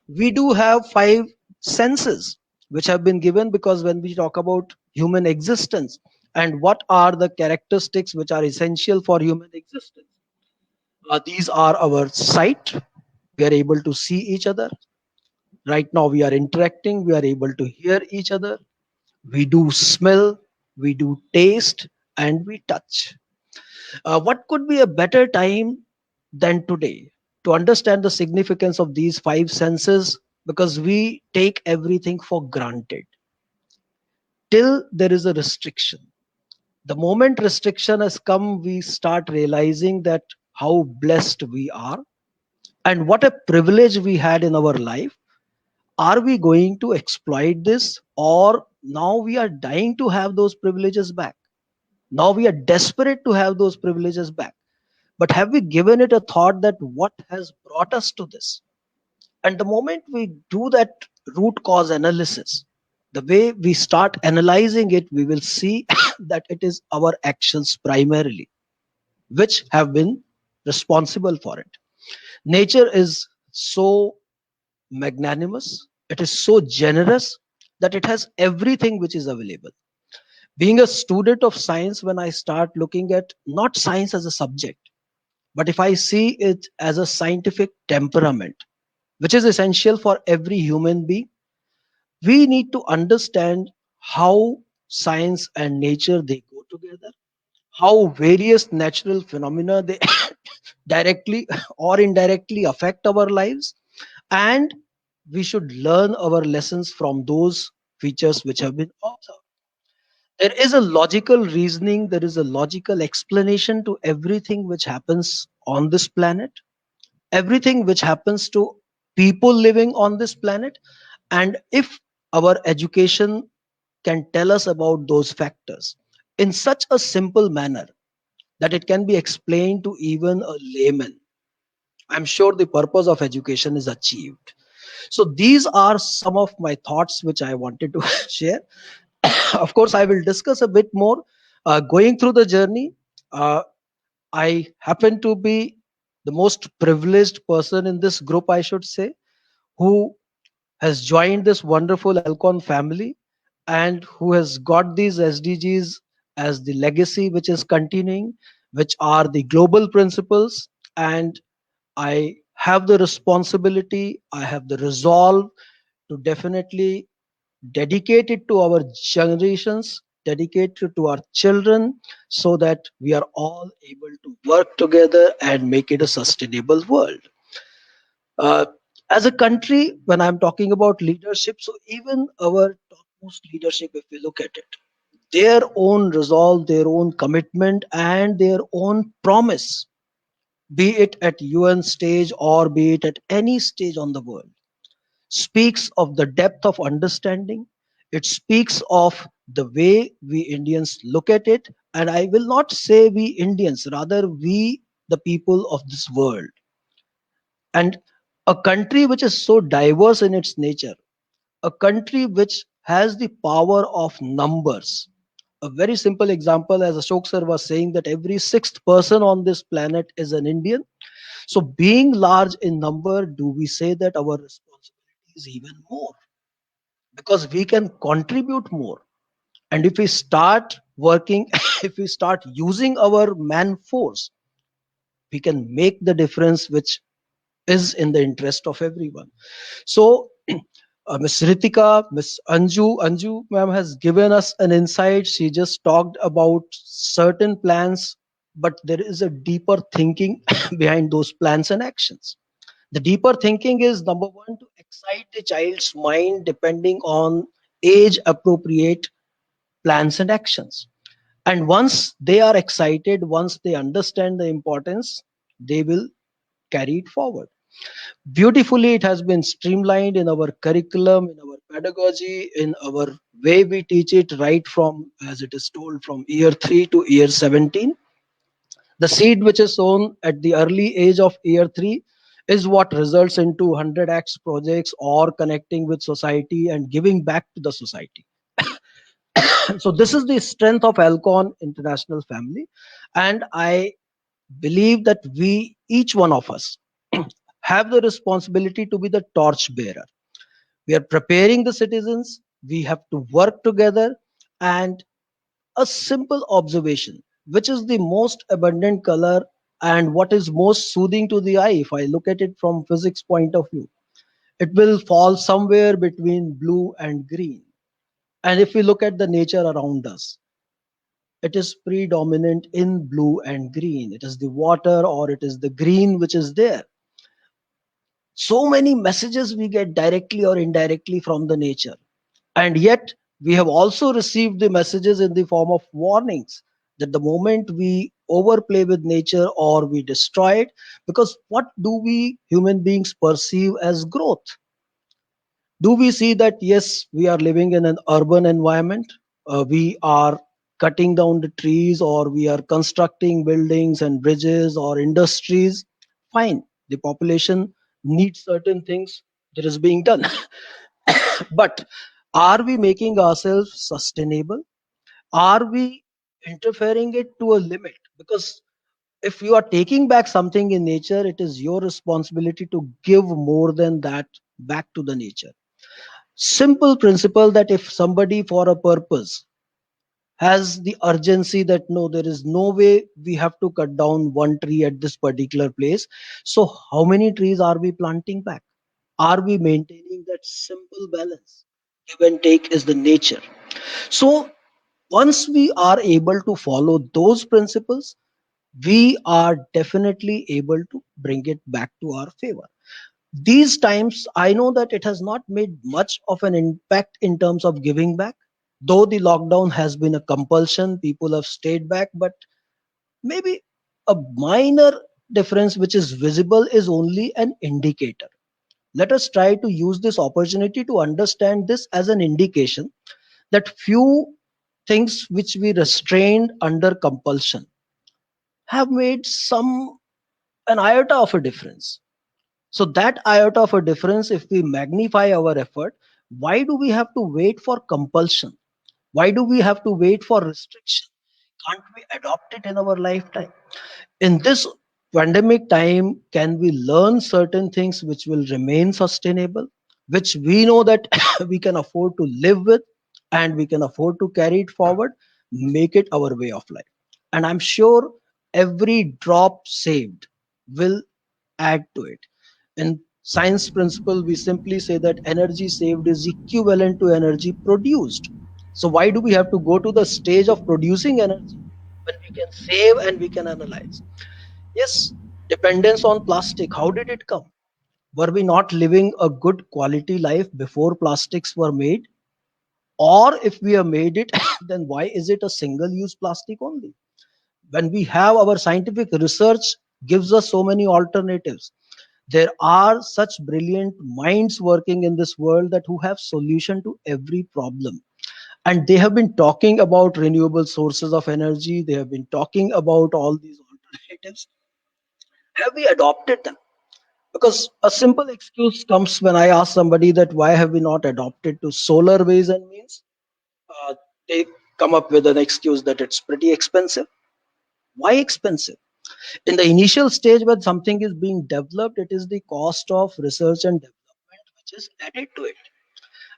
we do have 5 senses which have been given, because when we talk about human existence and what are the characteristics which are essential for human existence, these are our sight. We are able to see each other. Right now we are interacting, we are able to hear each other. We do smell, we do taste, and we touch. What could be a better time than today to understand the significance of these 5 senses? Because we take everything for granted till there is a restriction. The moment restriction has come, we start realizing that how blessed we are and what a privilege we had in our life. Are we going to exploit this, or now we are dying to have those privileges back? Now we are desperate to have those privileges back. But have we given it a thought that what has brought us to this? And the moment we do that root cause analysis, the way we start analyzing it, we will see that it is our actions primarily which have been responsible for it. Nature is so magnanimous, it is so generous, that it has everything which is available. Being a student of science, when I start looking at not science as a subject, but if I see it as a scientific temperament, which is essential for every human being, we need to understand how science and nature they go together, how various natural phenomena they directly or indirectly affect our lives, and we should learn our lessons from those features which have been observed. There is a logical reasoning, there is a logical explanation to everything which happens on this planet, everything which happens to people living on this planet. And if our education can tell us about those factors in such a simple manner that it can be explained to even a layman, I'm sure the purpose of education is achieved. So these are some of my thoughts which I wanted to share. Of course, I will discuss a bit more going through the journey. Uh, I happen to be the most privileged person in this group, I should say, who has joined this wonderful Alcon family and who has got these SDGs as the legacy which is continuing, which are the global principles. And I have the responsibility, I have the resolve to definitely dedicate it to our generations, dedicate it to our children, so that we are all able to work together and make it a sustainable world. Uh, as a country, when I'm talking about leadership, so even our topmost leadership, if we look at it, their own resolve, their own commitment, and their own promise, be it at UN stage or be it at any stage on the world, speaks of the depth of understanding. It speaks of the way we Indians look at it. And I will not say we Indians, rather, we, the people of this world. And a country which is so diverse in its nature, a country which has the power of numbers. A very simple example, as Ashok sir was saying, that every 6th person on this planet is an Indian. So, being large in number, do we say that our responsibility is even more? Because we can contribute more. And if we start working, if we start using our man force, we can make the difference which is in the interest of everyone. So, Ms. Ritika, Ms. Anju ma'am has given us an insight. She just talked about certain plans, but there is a deeper thinking behind those plans and actions. The deeper thinking is, number one, to excite the child's mind depending on age appropriate plans and actions. And once they are excited, once they understand the importance, they will carry it forward. Beautifully, it has been streamlined in our curriculum, in our pedagogy, in our way we teach it, right from, as it is told, from year 3 to year 17. The seed which is sown at the early age of year 3 is what results into 100x projects or connecting with society and giving back to the society. So this is the strength of Alcon International family, and I believe that we, each one of us, have the responsibility to be the torch bearer. We are preparing the citizens, we have to work together. And a simple observation, which is the most abundant color and what is most soothing to the eye, if I look at it from physics point of view, it will fall somewhere between blue and green. And if we look at the nature around us, it is predominant in blue and green. It is the water or it is the green which is there. So many messages we get directly or indirectly from the nature. And yet, we have also received the messages in the form of warnings that the moment we overplay with nature or we destroy it, because what do we human beings perceive as growth? Do we see that, yes, we are living in an urban environment? We are cutting down the trees or we are constructing buildings and bridges or industries. Fine, the population needs certain things that is being done. But are we making ourselves sustainable? Are we interfering it to a limit? Because if you are taking back something in nature, it is your responsibility to give more than that back to the nature. Simple principle that if somebody for a purpose has the urgency that no, there is no way we have to cut down one tree at this particular place. So how many trees are we planting back? Are we maintaining that simple balance? Give and take is the nature. So once we are able to follow those principles, we are definitely able to bring it back to our favor. These times, I know that it has not made much of an impact in terms of giving back. Though the lockdown has been a compulsion, people have stayed back, but maybe a minor difference which is visible is only an indicator. Let us try to use this opportunity to understand this as an indication that few things which we restrained under compulsion have made some an iota of a difference. So that iota of a difference, if we magnify our effort, why do we have to wait for compulsion? Why do we have to wait for restriction? Can't we adopt it in our lifetime? In this pandemic time, can we learn certain things which will remain sustainable, which we know that we can afford to live with and we can afford to carry it forward, make it our way of life? And I'm sure every drop saved will add to it. In science principle, we simply say that energy saved is equivalent to energy produced. So why do we have to go to the stage of producing energy when we can save and we can analyze? Yes, dependence on plastic. How did it come? Were we not living a good quality life before plastics were made? Or if we have made it, then why is it a single use plastic only? When we have our scientific research gives us so many alternatives. There are such brilliant minds working in this world that who have solution to every problem, and they have been talking about renewable sources of energy. They have been talking about all these alternatives. Have we adopted them? Because a simple excuse comes when I ask somebody that why have we not adopted to solar ways and means. uh, they come up with an excuse that it's pretty expensive. Why expensive? In the initial stage when something is being developed, it is the cost of research and development which is added to it.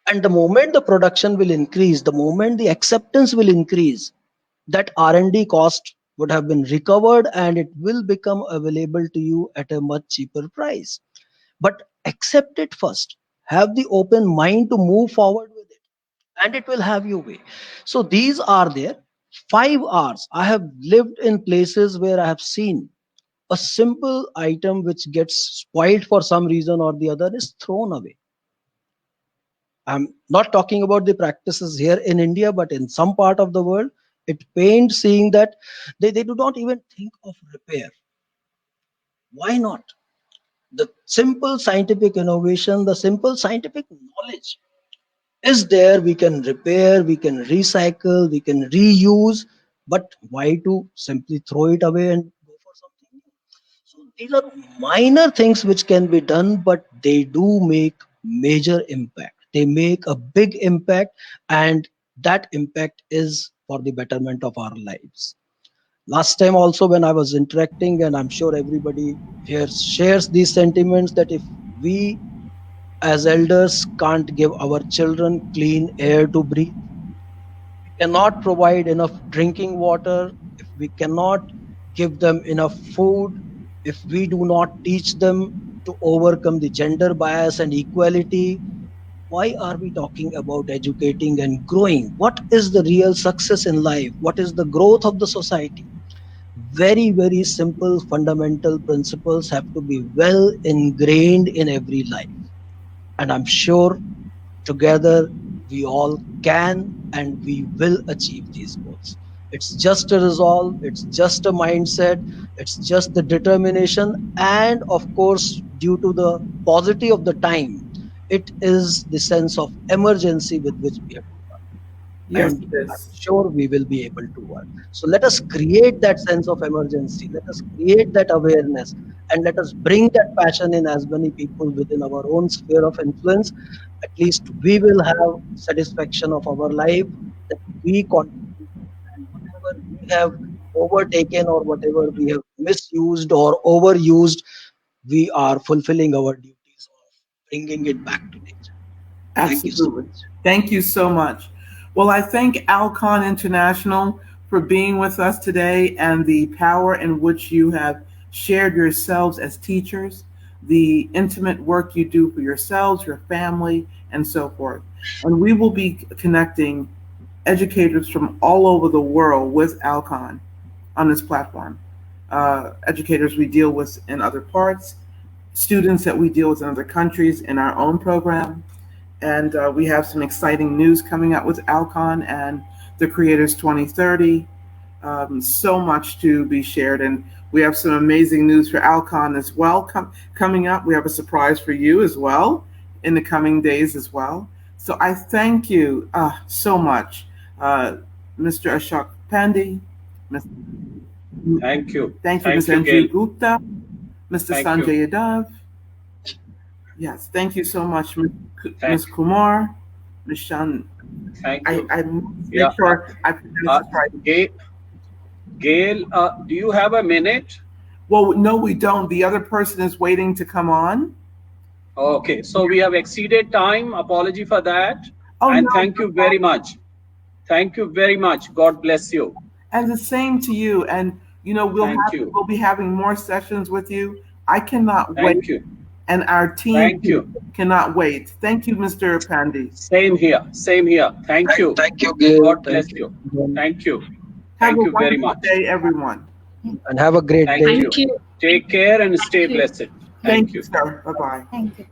And the moment the production will increase, the moment the acceptance will increase, that R&D cost would have been recovered and it will become available to you at a much cheaper price. But accept it first. Have the open mind to move forward with it, and it will have your way. So these are there. 5 hours. I have lived in places where I have seen a simple item which gets spoiled for some reason or the other is thrown away. I'm not talking about the practices here in India, but in some part of the world, it pains seeing that they do not even think of repair. Why not? The simple scientific innovation, the simple scientific knowledge is there. We can repair, we can recycle, we can reuse, but why to simply throw it away and go These are minor things which can be done, but they do make major impact. They make a big impact, and that impact is for the betterment of our lives. Last time also when I was interacting, and I'm sure everybody here shares these sentiments, that if we as elders can't give our children clean air to breathe, cannot provide enough drinking water, if we cannot give them enough food, if we do not teach them to overcome the gender bias and equality, why are we talking about educating and growing? What is the real success in life? What is the growth of the society? Very, very simple fundamental principles have to be well ingrained in every life. And I'm sure together we all can and we will achieve these goals. It's just a resolve, it's just a mindset, it's just the determination, and of course, due to the paucity of the time, it is the sense of emergency with which we have to work. Yes, And it I'm is. sure we will be able to work. So let us create that sense of emergency, let us create that awareness, and let us bring that passion in as many people within our own sphere of influence. At least we will have satisfaction of our life, that we contribute, and whatever we have overtaken or whatever we have misused or overused, we are fulfilling our duties of bringing it back to nature. Thank you so Absolutely. much. Thank you so much. Well, I thank Alcon International for being with us today and the power in which you have shared yourselves as teachers, the intimate work you do for yourselves, your family, and so forth. And we will be connecting educators from all over the world with Alcon on this platform. Educators we deal with in other parts, students that we deal with in other countries in our own program. And we have some exciting news coming out with Alcon and the Creators 2030. So much to be shared. And we have some amazing news for Alcon as well coming up. We have a surprise for you as well in the coming days as well. So I thank you so much, Mr. Ashok Pandey. Thank you. Thank you, Thank Ms. you, Anju Gail. Gupta, Mr. Thank Sanjay you. Yadav. Yes, thank you so much, Ms. Thank, Kumar, Ms. Shan. thank you. I Yeah. make sure I pronounce this right. Gail, do you have a minute? Well, no, we don't. The other person is waiting to come on. Okay, so we have exceeded time. Apology for that. Oh, And no. thank you very much. Thank you very much. God bless you. And the same to you. And you know, Thank you. we'll be having more sessions with you. I cannot wait. Thank you. And our team Thank you. cannot wait. Thank you, Mr. Pandey. Same here. Same here. Thank you. Thank you, Gail. God Thank bless you. Thank you. Have Thank a you very wonderful much. day, everyone. And have a great Thank day. you. Thank you. Take care and stay Thank you. blessed. Thank you, sir. Bye-bye. Thank you.